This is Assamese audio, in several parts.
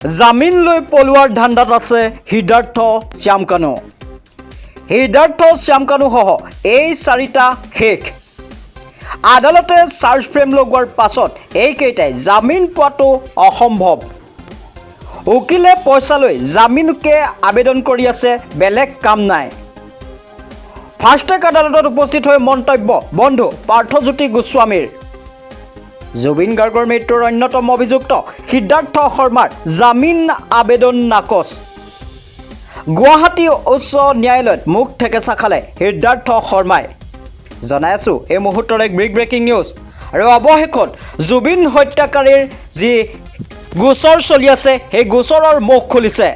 জামিন লৈ পলোৱাৰ ধান্দাত আছে সিদ্ধাৰ্থ শ্যামকানু। সিদ্ধাৰ্থ শ্যামকানুসহ এই চাৰিটা শেষ। আদালতে চাৰ্জ ফ্ৰেম লগোৱাৰ পাছত এইকেইটাই জামিন পোৱাটো অসম্ভৱ। উকিলে পইচা লৈ জামিনকে আবেদন কৰি আছে, বেলেগ কাম নাই। ফাৰ্ষ্ট ট্ৰেক আদালতত উপস্থিত হৈ মন্তব্য বন্ধু পাৰ্থজ্যোতি গোস্বামীৰ। জুবিন গাৰ্গৰ মৃত্যুৰ অন্যতম অভিযুক্ত সিদ্ধাৰ্থ শৰ্মাৰ জামিন আবেদন নাকচ। গুৱাহাটী উচ্চ ন্যায়ালয়ত মুখ ঠেকেচা খালে সিদ্ধাৰ্থ শৰ্মাই। জনাই আছোঁ এই মুহূৰ্তৰ এক ব্ৰেকিং নিউজ। আৰু অৱশেষত জুবিন হত্যাকাৰীৰ যি গোচৰ চলি আছে সেই গোচৰৰ মুখ খুলিছে।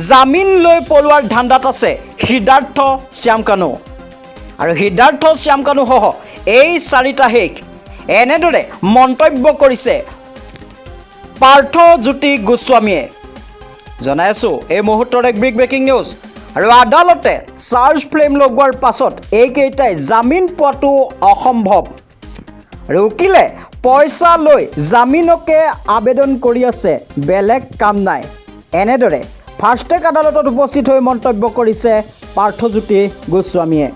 জামিন লৈ পলোৱাৰ ধান্দাত আছে সিদ্ধাৰ্থ শ্যামকানু। আৰু সিদ্ধাৰ্থ শ্যামকানুসহ এই চাৰিটা শেষ। এনেদৰে মন্তব্য কৰিছে পাৰ্থজ্যোতি গোস্বামীয়ে। জনাই আছোঁ এই মুহূৰ্তৰ এক ব্ৰেকিং নিউজ। আৰু আদালতে চাৰ্জ ফ্ৰেম লগোৱাৰ পাছত এইকেইটাই জামিন পোৱাটো অসম্ভৱ। আৰু উকিলে পইচা লৈ জামিনকে আবেদন কৰি আছে, বেলেগ কাম নাই। এনেদৰে ফাৰ্ষ্ট ট্ৰেক আদালতত উপস্থিত হৈ মন্তব্য কৰিছে পাৰ্থজ্যোতি গোস্বামীয়ে।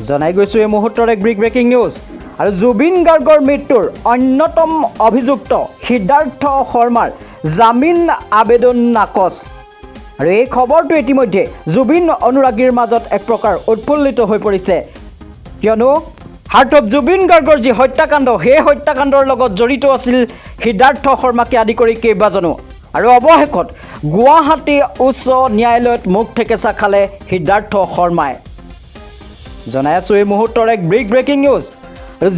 জনাই গৈছোঁ এই মুহূৰ্তৰ এক ব্ৰেকিং নিউজ। আৰু জুবিন গাৰ্গৰ মৃত্যুৰ অন্যতম অভিযুক্ত সিদ্ধাৰ্থ শৰ্মাৰ জামিন আবেদন নাকচ। আৰু এই খবৰটো ইতিমধ্যে জুবিন অনুৰাগীৰ মাজত এক প্ৰকাৰ উৎফুল্লিত হৈ পৰিছে, কিয়নো হাৰ্ট অফ জুবিন গাৰ্গৰ যি হত্যাকাণ্ড সেই হত্যাকাণ্ডৰ লগত জড়িত আছিল সিদ্ধাৰ্থ শৰ্মাকে আদি কৰি কেইবাজনো। আৰু অৱশেষত গুৱাহাটী উচ্চ ন্যায়ালয়ত মুখ ঠেকেচা খালে সিদ্ধাৰ্থ শৰ্মাই। জনাই আছোঁ এই মুহূৰ্তৰ এক ব্ৰেকিং নিউজ।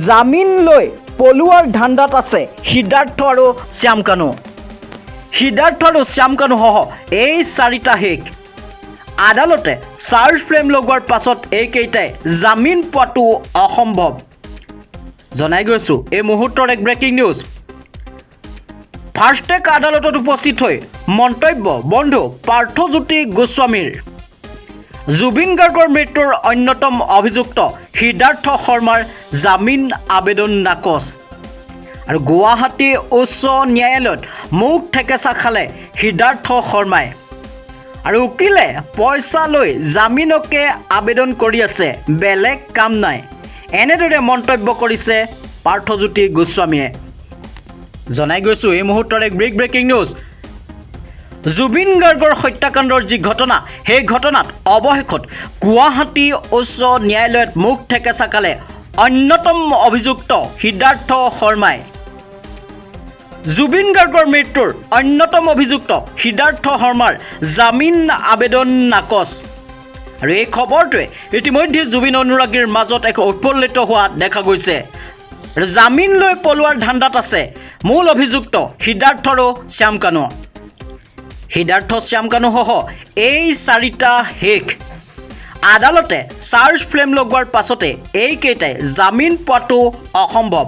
জামিন লৈ পলোৱাৰ ধান্দাত আছে সিদ্ধাৰ্থ আৰু শ্যামকানু। সিদ্ধাৰ্থ আৰু শ্যামকানুসহ এই চাৰিটা শেষ। আদালতে চাৰ্জ ফ্ৰেম লগোৱাৰ পাছত এইকেইটাই জামিন পোৱাটো অসম্ভৱ। জনাই গৈছোঁ এই মুহূৰ্তৰ এক ব্ৰেকিং নিউজ। ফাৰ্ষ্ট ট্ৰেক আদালতত উপস্থিত হৈ মন্তব্য বন্ধু পাৰ্থজ্যোতি গোস্বামীৰ। জুবিন গাৰ্গৰ মৃত্যুৰ অন্যতম অভিযুক্ত সিদ্ধাৰ্থ শৰ্মাৰ জামিন আবেদন নাকচ। আৰু গুৱাহাটী উচ্চ ন্যায়ালয়ত মুখ ঠেকেচা খালে সিদ্ধাৰ্থ শৰ্মাই। আৰু উকিলে পইচা লৈ জামিনকে আবেদন কৰি আছে, বেলেগ কাম নাই। এনেদৰে মন্তব্য কৰিছে পাৰ্থজ্যোতি গোস্বামীয়ে। জনাই গৈছোঁ এই মুহূৰ্তৰ এক ব্ৰেকিং নিউজ। জুবিন গাৰ্গৰ হত্যাকাণ্ডৰ যি ঘটনা সেই ঘটনাত অৱশেষত গুৱাহাটী উচ্চ ন্যায়ালয়ত মুখ ঠেকেচা খালে অন্যতম অভিযুক্ত সিদ্ধাৰ্থ শৰ্মাই। জুবিন গাৰ্গৰ মৃত্যুৰ অন্যতম অভিযুক্ত সিদ্ধাৰ্থ শৰ্মাৰ জামিন আবেদন নাকচ। আৰু এই খবৰটোৱে ইতিমধ্যে জুবিন অনুৰাগীৰ মাজত এক উৎফুল্লিত হোৱা দেখা গৈছে। আৰু জামিন লৈ পলোৱাৰ ধান্দাত আছে মূল অভিযুক্ত সিদ্ধাৰ্থ আৰু শ্যামকানু। সিদ্ধাৰ্থ শ্যামকানুসহ এই চাৰিটা শেষ। আদালতে চাৰ্জ ফ্ৰেম লগোৱাৰ পাছতে এইকেইটাই জামিন পোৱাটো অসম্ভৱ।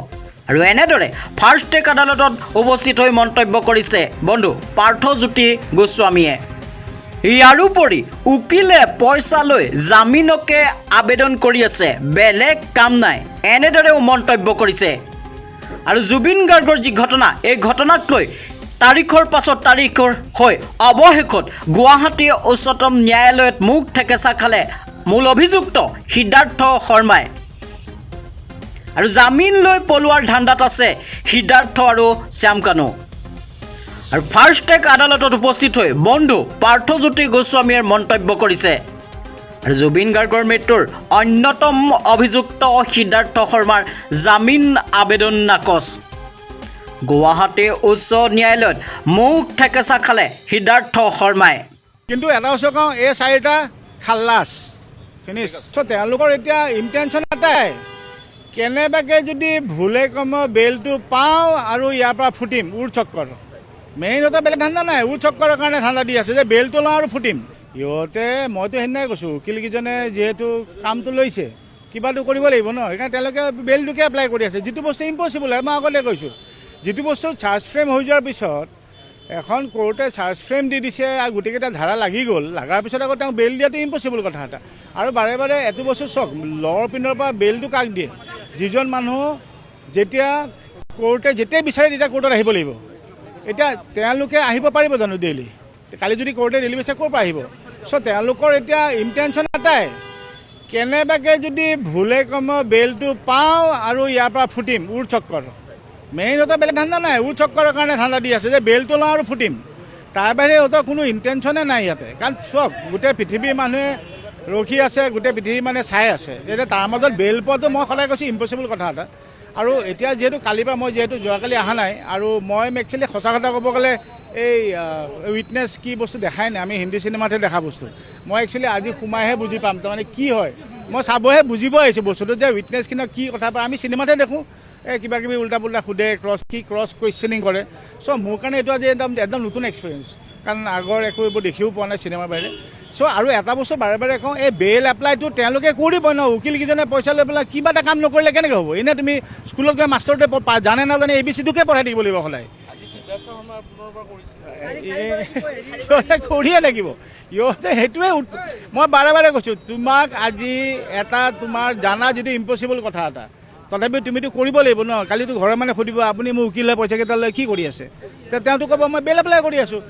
আৰু এনেদৰে ফাৰ্ষ্ট ট্ৰেক আদালতত উপস্থিত হৈ মন্তব্য কৰিছে বন্ধু পাৰ্থজ্যোতি গোস্বামীয়ে। ইয়াৰোপৰি উকিলে পইচা লৈ জামিনকে আবেদন কৰি আছে, বেলেগ কাম নাই। এনেদৰেও মন্তব্য কৰিছে। আৰু জুবিন গাৰ্গৰ যি ঘটনা এই ঘটনাক লৈ তাৰিখৰ পাছত তাৰিখৰ হৈ অৱশেষত গুৱাহাটী উচ্চতম ন্যায়ালয়ত মুখ ঠেকেচা খালে মূল অভিযুক্ত সিদ্ধাৰ্থ শৰ্মাই। আৰু জামিন লৈ পলোৱাৰ ধান্দাত আছে সিদ্ধাৰ্থ আৰু শ্যামকানু। আৰু ফাৰ্ষ্ট ট্ৰেক আদালতত উপস্থিত হৈ বন্ধু পাৰ্থজ্যোতি গোস্বামীয়ে মন্তব্য কৰিছে। আৰু জুবিন গাৰ্গৰ মৃত্যুৰ অন্যতম অভিযুক্ত সিদ্ধাৰ্থ শৰ্মাৰ জামিন আবেদন নাকচ। গুৱাহাটী উচ্চ ন্যায়ালয়ত মুখ ঠেকেচা খালে সিদ্ধাৰ্থ শৰ্মাই। কিন্তু এটা বস্তু কওঁ, এই চাৰিটা খাল্লাছ ফিনিছ। তেওঁলোকৰ এতিয়া ইণ্টেনশ্যন এটাই, কেনেবাকৈ যদি ভুলে কমে বেলটো পাওঁ আৰু ইয়াৰ পৰা ফুটিম উৰ চক্কৰ। মেইনতে বেলেগ ধান্দা নাই, উৰ চক্কৰৰ কাৰণে ধান্দা দি আছে যে বেলটো লওঁ আৰু ফুটিম। সিহঁতে মইতো সেইদিনাই কৈছোঁ উকিলকেইজনে যিহেতু কামটো লৈছে কিবাটো কৰিব লাগিব ন, সেইকাৰণে তেওঁলোকে বেলটোকে এপ্লাই কৰি আছে, যিটো বস্তু ইম্পচিবল হয়। মই আগতে কৈছোঁ যিটো বস্তু চাৰ্জ ফ্ৰেম হৈ যোৱাৰ পিছত এখন কোৰ্টে চাৰ্জ ফ্ৰেম দি দিছে আৰু গোটেইকেইটা ধাৰা লাগি গ'ল, লগাৰ পিছত আকৌ তেওঁ বেল দিয়াটো ইম্পচিবল কথা এটা। আৰু বাৰে বাৰে এইটো বস্তু চাওক, লৰ পিনৰ পৰা বেলটো কাক দিয়ে? যিজন মানুহ যেতিয়া কোৰ্টে যেতিয়াই বিচাৰে তেতিয়া কোৰ্টত আহিব লাগিব। এতিয়া তেওঁলোকে আহিব পাৰিব জানো ডেইলি? কালি যদি কোৰ্টে ডেইলি বেচে ক'ৰ পৰা আহিব? চ' তেওঁলোকৰ এতিয়া ইণ্টেনশ্যন এটাই, কেনেবাকৈ যদি ভুলে বেলটো পাওঁ আৰু ইয়াৰ পৰা ফুটিম, উৰ চক্কৰ। মেইনতে বেলেগ ধান্দা নাই, উৰ চক্কৰৰ কাৰণে ধান্দা দি আছে যে বেলটো লওঁ আৰু ফুটিম। তাৰ বাহিৰে সিহঁতৰ কোনো ইণ্টেনশ্যনে নাই ইয়াতে। কাৰণ চাওক, গোটেই পৃথিৱীৰ মানুহে ৰখি আছে, গোটেই পৃথিৱী মানে চাই আছে। এতিয়া তাৰ মাজত বেল পোৱাটো মই সদায় কৈছোঁ ইম্পচিবল কথা এটা। আৰু এতিয়া যিহেতু কালিৰ পৰা মই যিহেতু যোৱাকালি অহা নাই, আৰু মই একচুৱেলি সঁচা কথা ক'ব গ'লে এই উইটনেছ কি বস্তু দেখাই নাই, আমি হিন্দী চিনেমাতহে দেখা বস্তু। মই একচুৱেলি আজি সোমাইহে বুজি পাম তাৰমানে কি হয়। মই চাবহে বুজিব আহিছোঁ বস্তুটো যে উইটনেছখিনক কি কথা পায়। আমি চিনেমাতহে দেখোঁ এই কিবা কিবি উল্টা পুল্টা সোধে, ক্ৰছ কুৱেশ্যনিং কৰে। চ' মোৰ কাৰণে এইটো আজি একদম নতুন এক্সপিৰিয়েঞ্চ, কাৰণ আগৰ একো এইবোৰ দেখিও পোৱা নাই চিনেমাৰ বাহিৰে। চ' আৰু এটা বস্তু বাৰে বাৰে কওঁ, এই বেল এপ্লাইটো তেওঁলোকে কৰিবই ন। উকিলকেইজনে পইচা লৈ পেলাই কিবা এটা কাম নকৰিলে কেনেকৈ হ'ব? এনেই তুমি স্কুলত গৈ মাষ্টৰটোৱে জানে নাজানে ABCটোকে পঢ়াই থাকিব লাগিব সদায়। কৰিয়ে লাগিব সিহঁতে, সেইটোৱে মই বাৰে বাৰে কৈছোঁ তোমাক। আজি এটা তোমাৰ জানা যিটো ইম্পচিবল কথা এটা, তথাপিও তুমিতো কৰিব লাগিব ন। কালিতো ঘৰৰ মানে সুধিব আপুনি মোৰ উকিলে পইচা কেইটা লৈ কি কৰি আছে? তেওঁতো ক'ব মই বেল এপ্লাই কৰি আছোঁ।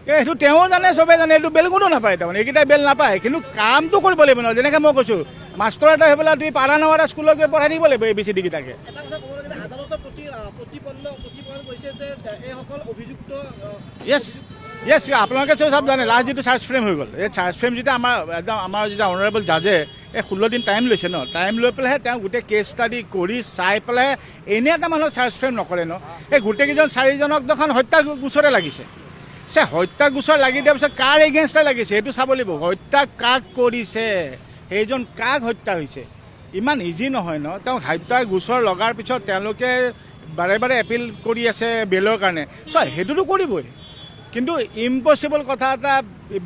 সেইটো তেওঁ জানে, চবেই জানে, এইটো বেল কোনো নাপায় তাৰমানে, এইকেইটাই বেল নাপায়। কিন্তু কামটো কৰিব লাগিব ন। যেনেকৈ মই কৈছোঁ মাষ্টৰ এটা হৈ পেলাই তুমি পাৰা নৱাৰা স্কুলত গৈ পঢ়াই দিব লাগিব ABCD কেইটাকে। য়েছ আপোনালোকে চব জানে। লাষ্ট যিটো চাৰ্জ ফ্ৰেম হৈ গ'ল, এই চাৰ্জ ফ্ৰেম যেতিয়া আমাৰ যেতিয়া অনাৰেবল জাজে এই 16 দিন টাইম লৈছে ন, টাইম লৈ পেলাইহে তেওঁ গোটেই কেছ ষ্টাডি কৰি চাই পেলাই এনেই এটা মানুহক চাৰ্জ ফ্ৰেম নকৰে ন। এই গোটেইকেইজন 4জনক দেখোন হত্যা গোচৰে লাগিছে। হত্যা গোচৰ লাগি দিয়াৰ পিছত কাৰ এগেইনষ্টে লাগিছে সেইটো চাব লাগিব। হত্যা কাক কৰিছে, সেইজন কাক হত্যা হৈছে, ইমান ইজি নহয় ন। তেওঁ হত্যা গোচৰ লগাৰ পিছত তেওঁলোকে বাৰে বাৰে এপিল কৰি আছে বেলৰ কাৰণে। সেইটোতো কৰিবই, কিন্তু ইম্পচিবল কথা এটা,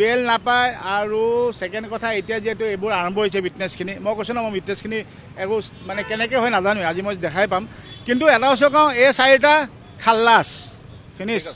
বেল নাপায়। আৰু ছেকেণ্ড কথা, এতিয়া যিহেতু এইবোৰ আৰম্ভ হৈছে উইটনেছখিনি, মই কৈছোঁ ন মই উইটনেছখিনি একো মানে কেনেকৈ হয় নাজানো, আজি মই দেখাই পাম। কিন্তু এটা বস্তু কওঁ, এই 4টা খাল্লাছ, ফিনিছ।